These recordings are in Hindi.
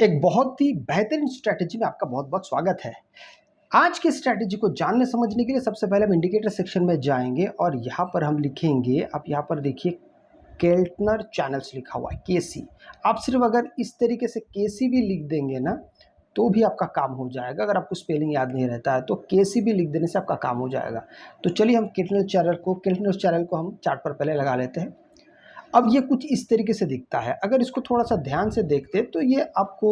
एक बहुत ही बेहतरीन स्ट्रैटेजी में आपका बहुत-बहुत स्वागत है। आज की स्ट्रैटेजी को जानने समझने के लिए सबसे पहले हम इंडिकेटर सेक्शन में जाएँगे और यहाँ पर हम लिखेंगे, आप यहाँ पर देखिए केल्टनर चैनल्स लिखा हुआ है, केसी। आप सिर्फ अगर इस तरीके से केसी भी लिख देंगे ना, तो भी आपका काम हो जाएगा। अगर आपको स्पेलिंग याद नहीं रहता है, तो केसी भी लिख देने से आपका काम हो जाएगा। तो चलिए हम केल्टनर चैनल को हम चार्ट पर पहले लगा लेते हैं। अब ये कुछ इस तरीके से दिखता है। अगर इसको थोड़ा-सा ध्यान से देखते तो ये आपको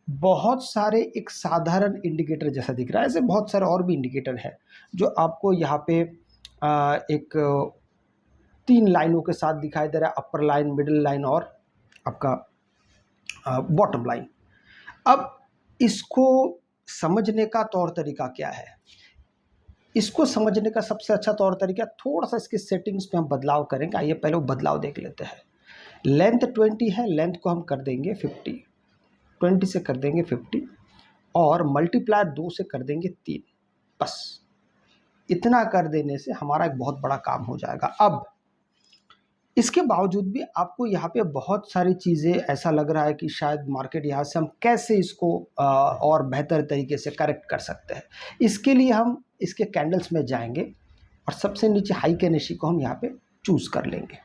बहुत सारे एक साधारण इंडिकेटर जैसा दिख रहा है। ऐसे बहुत सारे और भी इंडिकेटर हैं जो आपको यहाँ पे एक 3 लाइनों के साथ दिखाई दे रहा है, अपर लाइन, मिडल लाइन और आपका बॉटम लाइन। अब इसको समझने का तौर तरीका क्या है? इसको समझने का सबसे अच्छा तौर तरीका थोड़ा-सा इसकी सेटिंग्स में हम बदलाव करेंगे। आइए पहले वो बदलाव देख लेते हैं। लेंथ 20 है, लेंथ को हम कर देंगे 50, 20 से कर देंगे 50 और मल्टीप्लाई 2 से कर देंगे 3। बस इतना कर देने से हमारा एक बहुत बड़ा काम हो जाएगा। अब इसके बावजूद भी आपको यहाँ पे बहुत सारी चीज़ें ऐसा लग रहा है कि शायद मार्केट यहाँ से हम कैसे इसको और बेहतर तरीके से करेक्ट कर सकते हैं। इसके लिए हम इसके कैंडल्स में जाएंगे और सबसे नीचे हाई कैनेशी को हम यहाँ पे चूज़ कर लेंगे।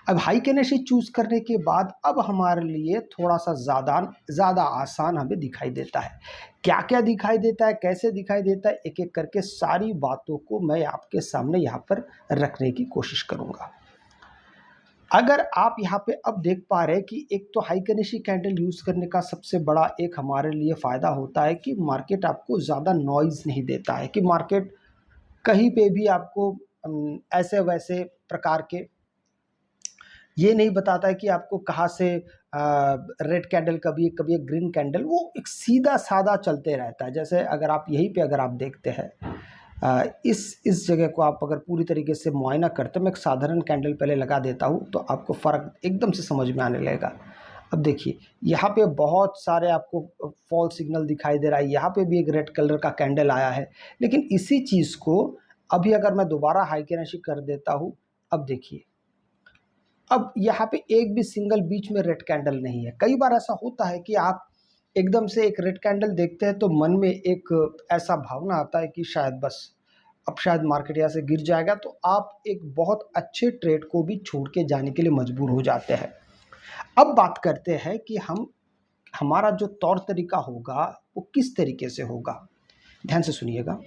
अब हाई कैनेशी चूज़ करने के बाद अब हमारे लिए थोड़ा-सा ज़्यादा आसान हमें दिखाई देता है। क्या-क्या दिखाई देता है, कैसे दिखाई देता है, एक-एक करके सारी बातों को मैं आपके सामने यहाँ पर रखने की कोशिश करूँगा। अगर आप यहाँ पे अब देख पा रहे हैं कि एक तो हाई कैनेशी कैंडल यूज़ करने का सबसे बड़ा एक हमारे लिए फ़ायदा होता है कि मार्केट आपको ज़्यादा नॉइज़ नहीं देता है, कि मार्केट कहीं पे भी आपको ऐसे-वैसे प्रकार के ये नहीं बताता है कि आपको कहाँ से रेड कैंडल कभी एक ग्रीन कैंडल, वो एक सीधा-साधा चलते रहता है। जैसे अगर आप यहीं पे अगर आप देखते हैं इस जगह को आप अगर पूरी तरीके से मुआयना करते हैं, मैं एक साधारण कैंडल पहले लगा देता हूँ तो आपको फ़र्क एकदम से समझ में आने लगेगा। अब देखिए यहाँ पे बहुत सारे आपको फॉल्स सिग्नल दिखाई दे रहा है, यहाँ पे भी एक रेड कलर का कैंडल आया है। लेकिन इसी चीज़ को अभी अगर मैं दोबारा हाई कैनेशी कर देता हूँ, अब देखिए अब यहाँ पे एक भी सिंगल बीच में रेड कैंडल नहीं है। कई बार ऐसा होता है कि आप एकदम से एक रेड कैंडल देखते हैं तो मन में एक ऐसा भावना आता है कि शायद बस अब शायद मार्केट यहाँ से गिर जाएगा, तो आप एक बहुत अच्छे ट्रेड को भी छोड़ के जाने के लिए मजबूर हो जाते हैं। अब बात करते हैं कि हमारा जो तौर तरीका होगा वो किस तरीके से होगा। ध्यान से सुनिएगा।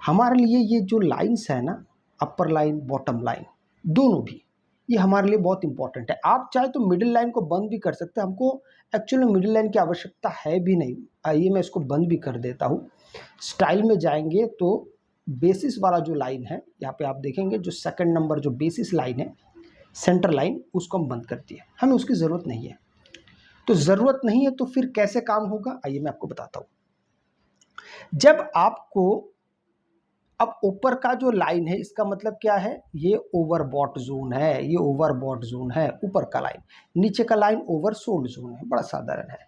हमारे लिए ये जो लाइन्स है ना, अपर लाइन, बॉटम लाइन, दोनों भी ये हमारे लिए बहुत इंपॉर्टेंट है। आप चाहे तो मिडिल लाइन को बंद भी कर सकते हैं, हमको एक्चुअली मिडिल लाइन की आवश्यकता है भी नहीं। आइए मैं इसको बंद भी कर देता हूँ। स्टाइल में जाएंगे तो बेसिस वाला जो लाइन है, यहाँ पे आप देखेंगे जो सेकंड नंबर जो बेसिस लाइन है, सेंटर लाइन, उसको हम बंद कर दिए। हमें उसकी ज़रूरत नहीं है। तो ज़रूरत नहीं है तो फिर कैसे काम होगा, आइए मैं आपको बताता हूँ। जब आपको अब ऊपर का जो लाइन है इसका मतलब क्या है, ये ओवरबॉट जोन है, ये ओवरबॉट जोन है ऊपर का लाइन। नीचे का लाइन ओवरसोल्ड जोन है, बड़ा साधारण है।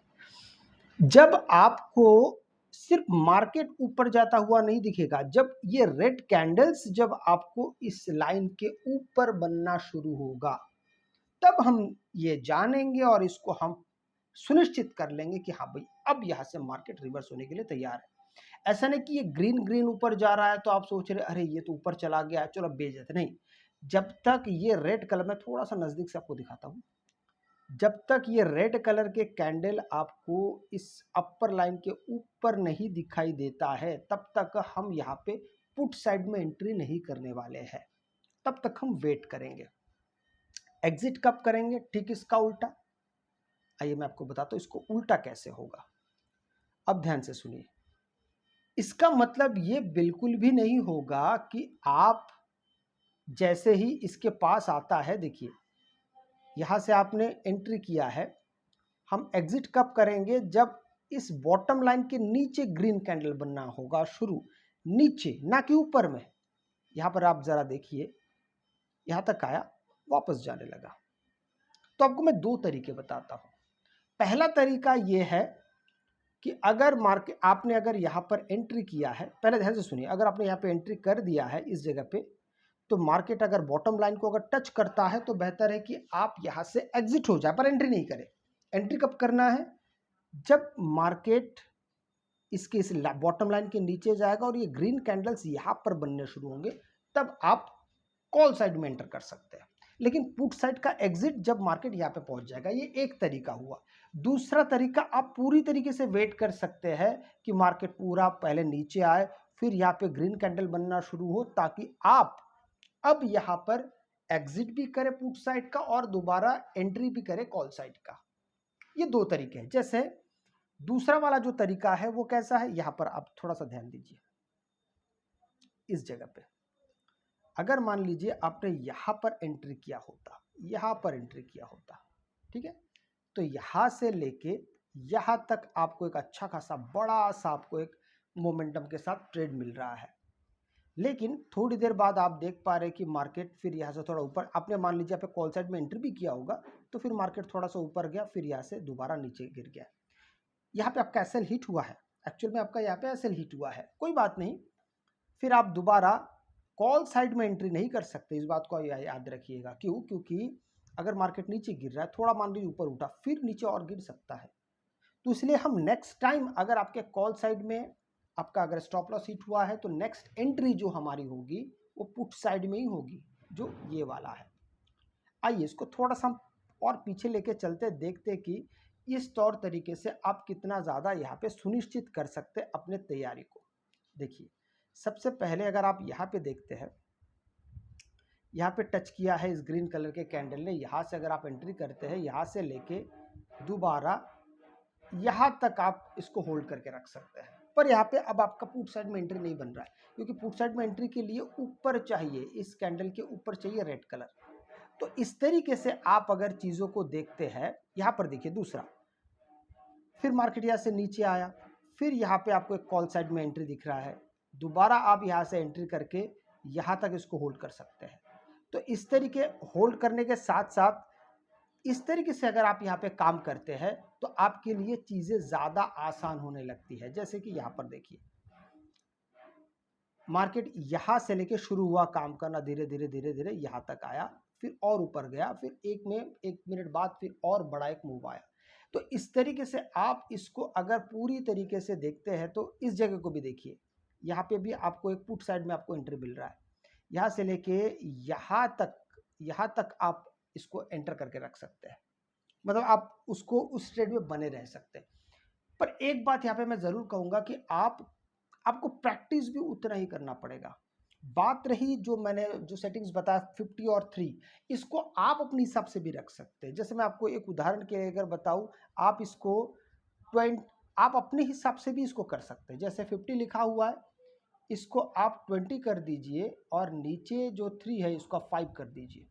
जब आपको सिर्फ मार्केट ऊपर जाता हुआ नहीं दिखेगा, जब ये रेड कैंडल्स जब आपको इस लाइन के ऊपर बनना शुरू होगा, तब हम ये जानेंगे और इसको हम सुनिश्चित कर लेंगे कि हाँ भाई अब यहाँ से मार्केट रिवर्स होने के लिए तैयार है। ऐसा नहीं कि ये ग्रीन ग्रीन ऊपर जा रहा है तो आप सोच रहे अरे ये तो ऊपर चला गया है, चलो बेच देते। नहीं, जब तक ये रेड कलर, में थोड़ा सा नजदीक से आपको दिखाता हूँ, जब तक ये रेड कलर के कैंडल आपको इस अपर लाइन के ऊपर नहीं दिखाई देता है, तब तक हम यहाँ पे पुट साइड में एंट्री नहीं करने वाले हैं। तब तक हम वेट करेंगे। एग्जिट कब करेंगे, ठीक इसका उल्टा। आइए मैं आपको बताता हूँ इसको उल्टा कैसे होगा। अब ध्यान से सुनिए। इसका मतलब ये बिल्कुल भी नहीं होगा कि आप जैसे ही इसके पास आता है, देखिए यहां से आपने एंट्री किया है, हम एग्जिट कब करेंगे, जब इस बॉटम लाइन के नीचे ग्रीन कैंडल बनना होगा शुरू, नीचे ना कि ऊपर में। यहां पर आप जरा देखिए, यहां तक आया, वापस जाने लगा। तो आपको मैं दो तरीके बताता हूं। पहला तरीका यह है कि अगर मार्केट आपने अगर यहाँ पर एंट्री किया है, पहले ध्यान से सुनिए, अगर आपने यहाँ पे एंट्री कर दिया है इस जगह पे, तो मार्केट अगर बॉटम लाइन को अगर टच करता है तो बेहतर है कि आप यहाँ से एग्जिट हो जाए, पर एंट्री नहीं करें। एंट्री कब करना है, जब मार्केट इसके इस बॉटम लाइन के नीचे जाएगा और ये ग्रीन कैंडल्स यहाँ पर बनने शुरू होंगे, तब आप कॉल साइड में एंटर कर सकते हैं। लेकिन पुट साइड का एग्जिट जब मार्केट यहाँ पे पहुंच जाएगा, ये एक तरीका हुआ। दूसरा तरीका, आप पूरी तरीके से वेट कर सकते हैं कि मार्केट पूरा पहले नीचे आए, फिर यहाँ पे ग्रीन कैंडल बनना शुरू हो, ताकि आप अब यहाँ पर एग्जिट भी करें पुट साइड का और दोबारा एंट्री भी करें कॉल साइड का। ये दो तरीके हैं। जैसे दूसरा वाला जो तरीका है वो कैसा है, यहां पर आप थोड़ा सा ध्यान दीजिए। इस जगह पे अगर मान लीजिए आपने यहां पर एंट्री किया होता, यहां पर एंट्री किया होता, ठीक है, तो यहां से लेके यहां तक आपको एक अच्छा खासा बड़ा सा आपको एक मोमेंटम के साथ ट्रेड मिल रहा है। लेकिन थोड़ी देर बाद आप देख पा रहे हैं कि मार्केट फिर यहाँ से थोड़ा ऊपर, आपने मान लीजिए आपने कॉल साइड में एंट्री भी किया होगा, तो फिर मार्केट थोड़ा सा ऊपर गया, फिर यहाँ से दोबारा नीचे गिर गया। यहाँ पे आपका एसएल हिट हुआ है, एक्चुअल में आपका यहाँ पे एसएल हिट हुआ है, कोई बात नहीं, फिर आप दोबारा कॉल साइड में एंट्री नहीं कर सकते। इस बात को याद रखिएगा। क्यों? क्योंकि अगर मार्केट नीचे गिर रहा है, थोड़ा मान लीजिए ऊपर उठा, फिर नीचे और गिर सकता है। तो इसलिए हम नेक्स्ट टाइम अगर आपके कॉल साइड में आपका अगर स्टॉप लॉस हिट हुआ है, तो नेक्स्ट एंट्री जो हमारी होगी वो पुट साइड में ही होगी, जो ये वाला है। आइए इसको थोड़ा सा हम और पीछे लेके चलते, देखते कि इस तौर तरीके से आप कितना ज़्यादा यहाँ पे सुनिश्चित कर सकते हैं अपने तैयारी को। देखिए, सबसे पहले अगर आप यहाँ पे देखते हैं, यहाँ पे टच किया है इस ग्रीन कलर के कैंडल ने, यहाँ से अगर आप एंट्री करते हैं, यहाँ से लेके दोबारा यहाँ तक आप इसको होल्ड करके रख सकते हैं। पर यहाँ पे अब आपका पुट साइड में एंट्री नहीं बन रहा है, क्योंकि पुट साइड में एंट्री के लिए ऊपर चाहिए, इस कैंडल के ऊपर चाहिए रेड कलर। तो इस तरीके से आप अगर चीज़ों को देखते हैं, यहाँ पर देखिए दूसरा, फिर मार्केट यहाँ से नीचे आया, फिर यहाँ पे आपको एक कॉल साइड में एंट्री दिख रहा है, दोबारा आप यहाँ से एंट्री करके यहाँ तक इसको होल्ड कर सकते हैं। तो इस तरीके होल्ड करने के साथ साथ इस तरीके से अगर आप यहाँ पे काम करते हैं, तो आपके लिए चीज़ें ज़्यादा आसान होने लगती है। जैसे कि यहाँ पर देखिए, मार्केट यहाँ से लेके शुरू हुआ काम करना, धीरे धीरे धीरे धीरे यहाँ तक आया, फिर और ऊपर गया, फिर एक मिनट बाद फिर और बड़ा एक मूव आया। तो इस तरीके से आप इसको अगर पूरी तरीके से देखते हैं, तो इस जगह को भी देखिए, यहाँ पे भी आपको एक पुट साइड में आपको एंट्री मिल रहा है, यहाँ से लेके यहाँ तक आप इसको एंटर करके रख सकते हैं। मतलब आप उसको उस ट्रेड में बने रह सकते हैं। पर एक बात यहाँ पे मैं ज़रूर कहूँगा कि आपको प्रैक्टिस भी उतना ही करना पड़ेगा। बात रही जो मैंने जो सेटिंग्स बताया 50 और 3, इसको आप अपने हिसाब से भी रख सकते हैं। जैसे मैं आपको एक उदाहरण के लिए अगर बताऊँ, आप इसको 20 आप अपने हिसाब से भी इसको कर सकते हैं। जैसे 50 लिखा हुआ है, इसको आप 20 कर दीजिए और नीचे जो 3 है इसको आप 5 कर दीजिए।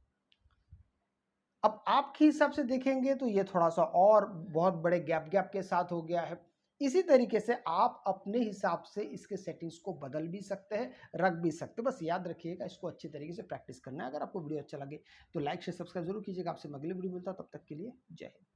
अब आपके हिसाब से देखेंगे तो ये थोड़ा सा और बहुत बड़े गैप के साथ हो गया है। इसी तरीके से आप अपने हिसाब से इसके सेटिंग्स को बदल भी सकते हैं, रख भी सकते हैं। बस याद रखिएगा, इसको अच्छी तरीके से प्रैक्टिस करना है। अगर आपको वीडियो अच्छा लगे तो लाइक शेयर सब्सक्राइब जरूर कीजिएगा। आपसे मैं अगली वीडियो मिलता हूं, तब तक के लिए जय हिंद।